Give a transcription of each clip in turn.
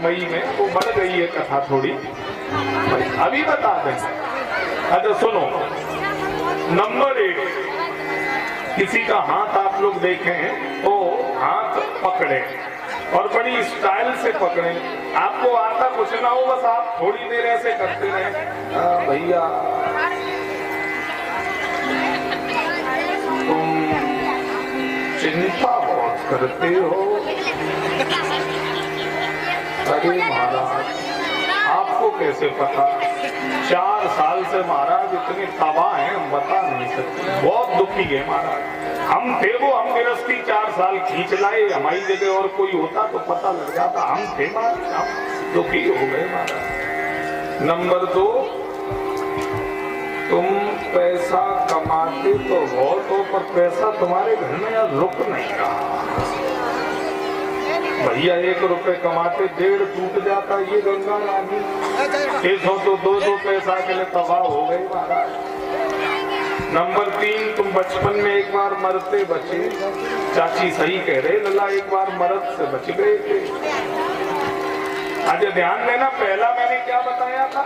मई में वो बढ़ गई है कथा थोड़ी, अभी बता दें। अच्छा सुनो, नंबर 1, किसी का हाथ आप लोग देखें तो हाथ पकड़े और बड़ी स्टाइल से पकड़े। आपको आता कुछ ना हो, बस आप थोड़ी देर ऐसे करते रहे। भैया तुम चिंता बहुत करते हो। अरे महाराज आपको कैसे पता? 4 साल से महाराज इतने तबाह हैं, हम बता नहीं सकते। बहुत दुखी है महाराज। हम थे वो, हम गृहस्थी 4 साल खींच लाए। हमारी जगह और कोई होता तो पता लग जाता। हम थे महाराज, हम दुखी हो गए महाराज। नंबर 2, तुम पैसा कमाते तो बहुत हो, पर पैसा तुम्हारे घर में यार रुक नहीं रहा। भैया 1 रुपए कमाते 1.5 टूट जाता। ये गंगा रानी 600 तो 200 पैसा के लिए तबाह हो गई महाराज। नंबर 3, तुम बचपन में एक बार मरते बचे। चाची सही कह रहे, लला एक बार मरद से बच गए थे। आज ध्यान देना, पहला मैंने क्या बताया था?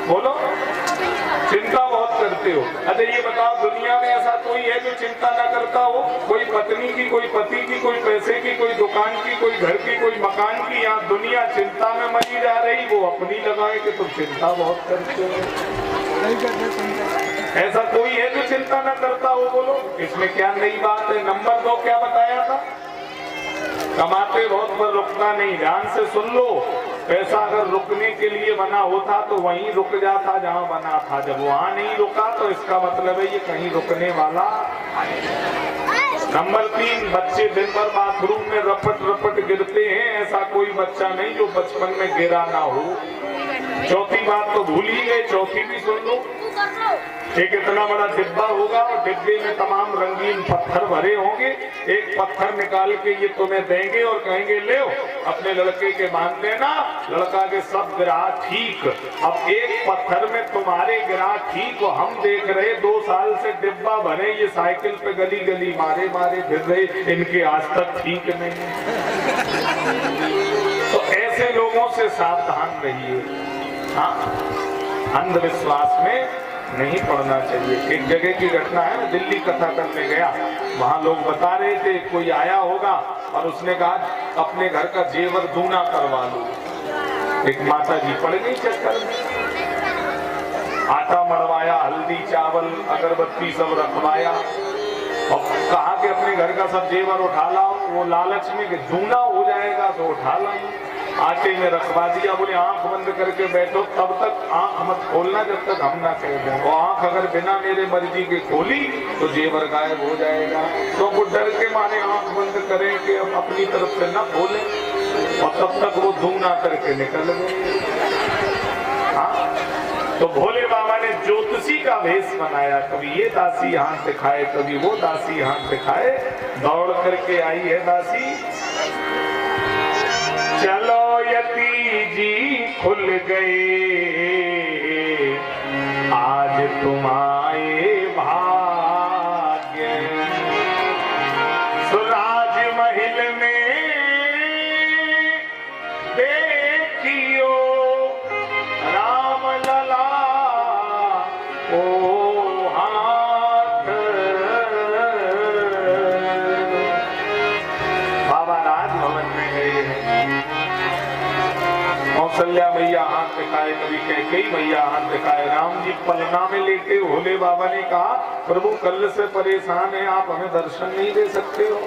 बोलो, चिंता बहुत करते हो। अच्छा ये बताओ, दुनिया में ऐसा कोई है जो चिंता ना करता हो? कोई पत्नी की, कोई पति की, कोई पैसे की, कोई दुकान की, कोई घर की, कोई मकान की। यहाँ दुनिया चिंता में मरी जा रही, वो अपनी लगाए कि तुम चिंता बहुत करते हो। ऐसा कोई है जो चिंता ना करता हो? बोलो, इसमें क्या नई बात है? नंबर 2 क्या बताया था? कमाते बहुत पर रुकना नहीं। ध्यान से सुन लो, पैसा अगर रुकने के लिए बना होता तो वहीं रुक जाता जहां बना था। जब वहां नहीं रुका तो इसका मतलब है ये कहीं रुकने वाला। नंबर 3, बच्चे दिन भर बाथरूम में रपट रपट गिरते हैं। ऐसा कोई बच्चा नहीं जो बचपन में गिरा ना हो। चौथी बात तो भूल ही गए, चौथी भी सुन लो। एक इतना बड़ा डिब्बा होगा और डिब्बे में तमाम रंगीन पत्थर भरे होंगे। एक पत्थर निकाल के ये तुम्हें देंगे और कहेंगे ले अपने लड़के के बांध देना। लड़का के सब गिरा ठीक। अब एक पत्थर में तुम्हारे गिरा ठीक और हम देख रहे 2 साल से डिब्बा भरे, ये साइकिल पे गली गली मारे मारे फिर रहे, इनके आज तक ठीक नहीं। तो ऐसे लोगों से सावधान रहिए। हाँ, अंधविश्वास में नहीं पढ़ना चाहिए। एक जगह की घटना है, मैं दिल्ली कथा करने गया, वहां लोग बता रहे थे कोई आया होगा और उसने कहा अपने घर का जेवर दूना करवा लो। एक माता जी पड़ गई चक्कर में, आटा मड़वाया, हल्दी चावल अगरबत्ती सब रखवाया और कहा कि अपने घर का सब जेवर उठा लाओ। वो लालच में कि दूना हो जाएगा तो उठा लाओ। आटे में रखवा दिया। बोले आंख बंद करके बैठो, तब तक आंख मत खोलना जब तक हम ना कह दें। और आंख अगर बिना मेरे मर्जी के खोली तो जेवर गायब हो जाएगा। तो वो डर के मारे आंख बंद करें कि हम अपनी तरफ से न खोलें और तब तक वो दूना करके निकल गए। हाँ, तो भोले बाबा ने ज्योतिषी का भेष बनाया। कभी ये दासी हाथ दिखाए, कभी वो दासी हाथ दिखाए। दौड़ करके आई है दासी, चलो यती जी खुल गए, आज तुम आए भाग्य। सुराज महल में देखियो राम लला ओ हाथ। बाबा राजभवन में गए हैं। कौशल्या मैया हाथ दिखाए, कभी कैकेयी मैया हाथ दिखाए। राम जी पलना में लेटे भोले बाबा ने कहा प्रभु कल से परेशान है, आप हमें दर्शन नहीं दे सकते हो।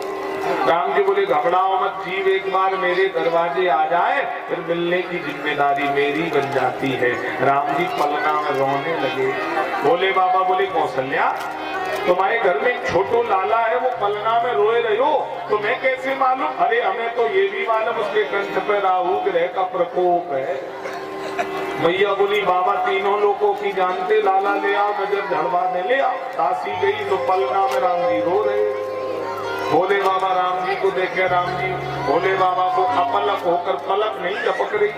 राम जी बोले घबराओ मत, जीव एक बार मेरे दरवाजे आ जाए फिर मिलने की जिम्मेदारी मेरी बन जाती है। राम जी पलना में रोने लगे। भोले बाबा बोले कौशल्या तुम्हारे घर में एक छोटो लाला है, वो पलना में रोए रहे हो, तुम्हें कैसे मालूम? अरे हमें तो ये भी मालूम उसके कंठ पे राहु ग्रह का प्रकोप है। मैया बोली बाबा तीनों लोगों की जानते, लाला ले आओ, नजर झड़वाने ले आओ। दासी गई तो पलना में राम जी रो रहे। भोले बाबा राम जी को देखे, राम जी भोले बाबा को अपलक होकर पलक नहीं झपक रही।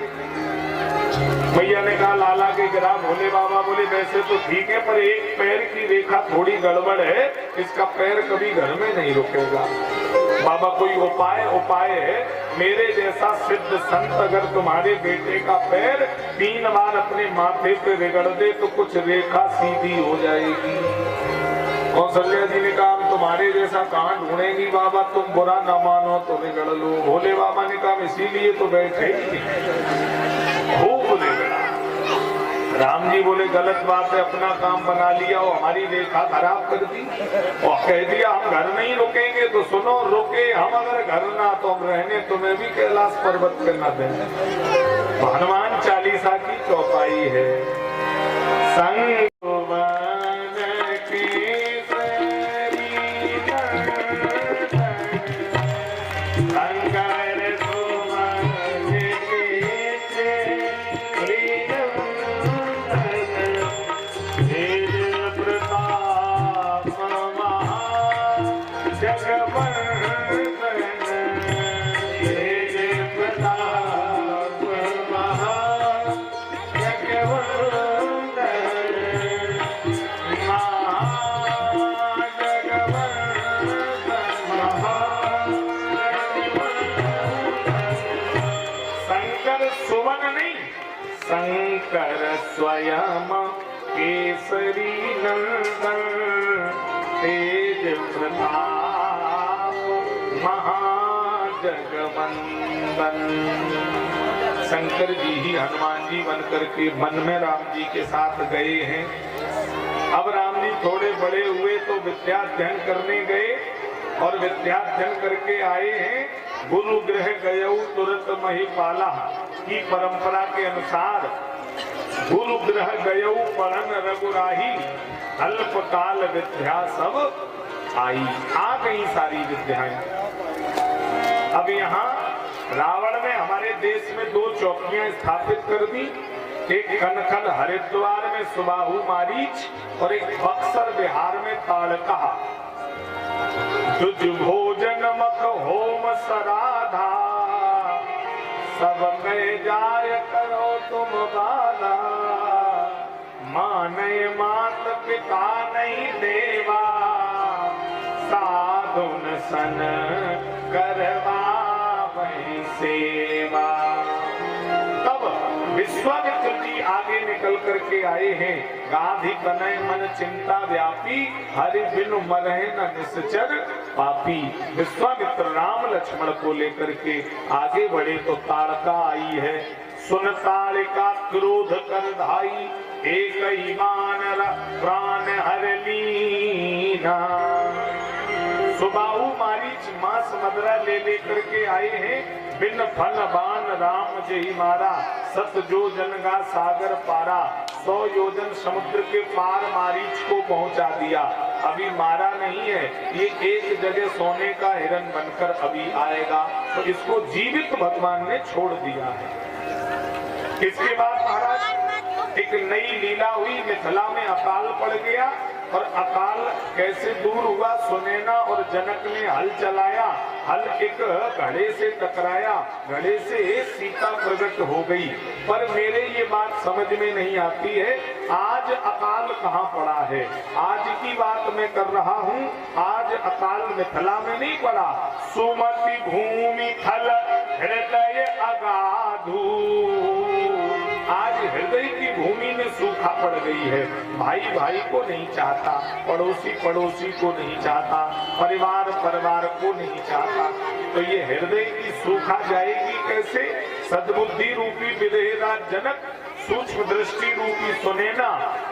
मैया ने कहा लाला के गिरा। भोले बाबा बोले वैसे तो ठीक है, पर एक पैर की रेखा थोड़ी गड़बड़ है, इसका पैर कभी घर में नहीं रुकेगा। बाबा कोई उपाय है, मेरे जैसा सिद्ध संत अगर तुम्हारे बेटे का पैर 3 बार अपने माथे पे रगड़ दे तो कुछ रेखा सीधी हो जाएगी। कौशल्या जी ने कहा हम तुम्हारे जैसा कहाँ ढूंढेंगी बाबा, तुम बुरा ना मानो तो रगड़ लो। भोले बाबा ने कहा इसीलिए तो बैठे खूब रगड़ा। राम जी बोले गलत बात है, अपना काम बना लिया और हमारी रेखा खराब कर दी और कह दिया हम घर नहीं रुकेंगे। तो सुनो, रुके हम अगर घर ना तो हम रहने तुम्हें भी कैलाश पर्वत पे न दें। हनुमान चालीसा की चौपाई है। संग शंकर स्वयं केसरी नंदन, तेज प्रताप महाजगवंदन। शंकर जी ही हनुमान जी बनकर के मन में राम जी के साथ गए हैं। अब राम जी थोड़े बड़े हुए तो विद्याध्ययन करने गए और विद्याध्ययन करके आए हैं। गुरु गृह गयऊ तुरत महिपाला की परंपरा के अनुसार गुरु गृह गयऊ पढ़न रघुराही, अल्पकाल विद्या सब आई। आ गई सारी विद्याएं। अब यहाँ रावण ने हमारे देश में 2 चौकियां स्थापित कर दी। एक कनखल हरिद्वार में सुबाहु मारीच और एक बक्सर बिहार में ताड़का। तुझ भोजन मत होम सराधा, सब में जाय करो तुम बाधा। माने मात पिता नहीं देवा, साधुन सन करवा वही सेवा। तब विश्वामित्र जी आगे निकल करके आए हैं। गाधी कनय मन चिंता व्यापी, हरि बिनु मरहि न निश्चर पापी। विश्वामित्र राम लक्ष्मण को लेकर के आगे बढ़े तो ताड़का आई है। सुन ताड़का क्रोध कर धाई, एक ही मानर प्राण हर लीना। सुबाहु मारीच मांस मदरा ले लेकर के आए हैं। बिन फल बाण राम जही मारा, सत योजन गा सागर पारा। 100 योजन समुद्र के पार मारीच को पहुंचा दिया। अभी मारा नहीं है, ये एक जगह सोने का हिरन बनकर अभी आएगा। तो इसको जीवित भगवान ने छोड़ दिया है। इसके बाद महाराज एक नई लीला हुई। मिथिला में अकाल पड़ गया और अकाल कैसे दूर हुआ। सुनैना और जनक ने हल चलाया। हल एक घड़े से टकराया, घड़े से सीता प्रकट हो गई। पर मेरे ये बात समझ में नहीं आती है, आज अकाल कहाँ पड़ा है। आज की बात मैं कर रहा हूँ। आज अकाल मिथिला में नहीं पड़ा। सुमति भूमि थल हृदय अगाधु। आज हृदय की भूमि में सूखा पड़ गई है। भाई भाई को नहीं चाहता, पड़ोसी पड़ोसी को नहीं चाहता, परिवार परिवार को नहीं चाहता। तो ये हृदय की सूखा जाएगी कैसे। सद्बुद्धि रूपी विदेहरा जनक, सूक्ष्म दृष्टि रूपी सुनैना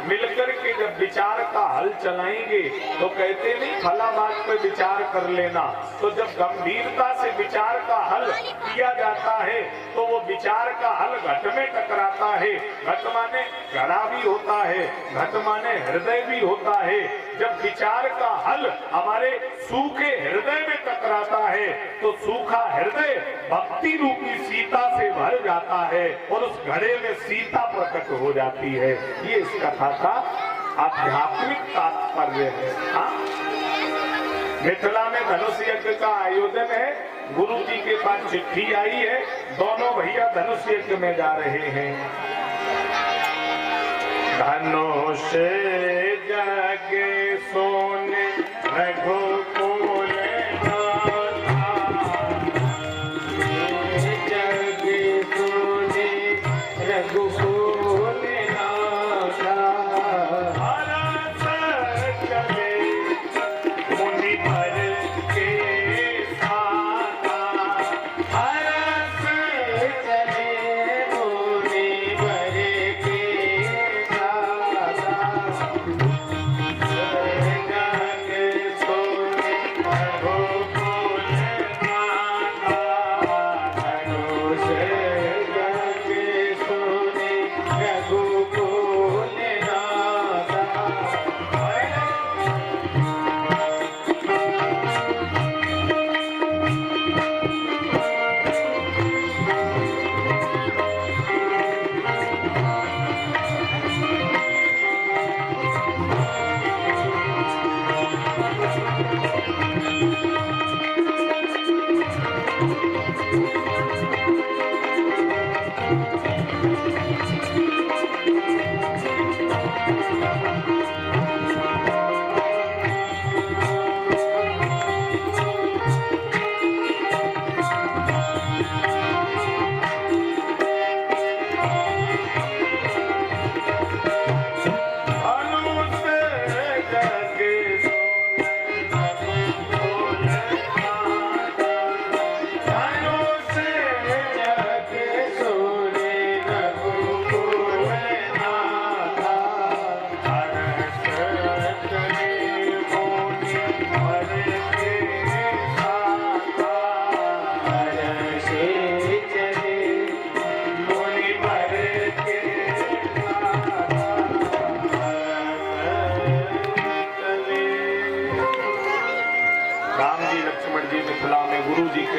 मिलकर के जब विचार का हल चलाएंगे तो कहते नहीं फला बात पे विचार कर लेना। तो जब गंभीरता से विचार का हल किया जाता है तो वो विचार का हल घट में टकराता है। घट माने घड़ा भी होता है, घट माने हृदय भी होता है। जब विचार का हल हमारे सूखे हृदय में टकराता है तो सूखा हृदय भक्ति रूपी सीता से भर जाता है और उस घड़े में सीता प्रकट हो जाती है। ये इस कथा का आध्यात्मिक तात्पर्य है। मिथिला में धनुष यज्ञ का आयोजन है। गुरु जी के पास चिट्ठी आई है, दोनों भैया धनुष यज्ञ में जा रहे हैं। धनुष जगे सोने रघुकुल नाथा,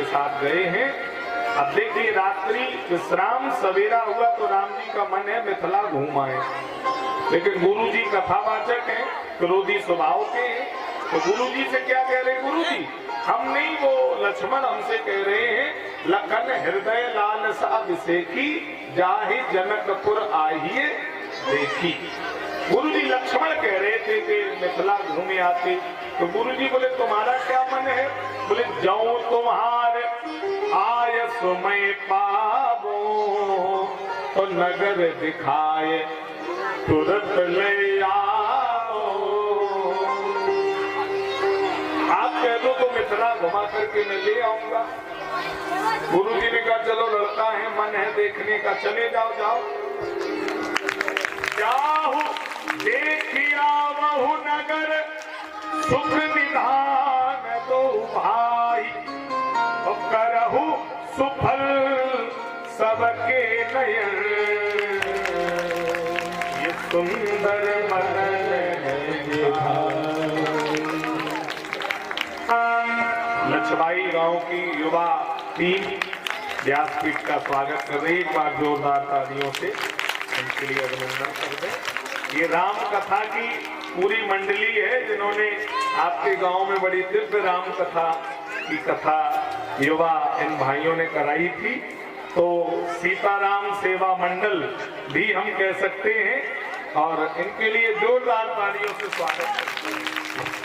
साथ गए हैं। अब देखिए रात्रि विश्राम सवेरा हुआ तो राम जी का मन है मिथिला घूम आए, लेकिन गुरु जी कथावाचक हैं, क्रोधी स्वभाव के हैं, तो गुरु जी से क्या कह रहे? गुरु जी हम नहीं, वो लक्ष्मण हमसे कह रहे हैं लखन हृदय लाल सा विसेखी जाहि जनकपुर आइए देखी। गुरु जी लक्ष्मण कह रहे थे कि मिथिला घूमे आते, तो गुरु जी बोले तुम्हारा क्या मन है? बोले जाऊं तुम्हारे आय सुमय पावो तो नगर दिखाए तुरंत ले आओ। आप कह दो तो मिथिला घुमा करके मैं ले आऊंगा। गुरु जी ने कहा चलो लड़का है, मन है देखने का, चले जाओ जाओ। जाहु देखिया बहु नगर सुख निधान दो भाई करहु सुफल सबके नयन ये सुंदर मदन लक्ष्मीबाई गांव की युवा टीम व्यासपीठ का स्वागत कर रही है। एक बार जोरदार तालियों से उनके लिए अभिनंदन कर दें। ये राम कथा की पूरी मंडली है जिन्होंने आपके गांव में बड़ी दिव्य राम कथा की कथा युवा इन भाइयों ने कराई थी, तो सीताराम सेवा मंडल भी हम कह सकते हैं, और इनके लिए जोरदार तालियों से स्वागत करते हैं।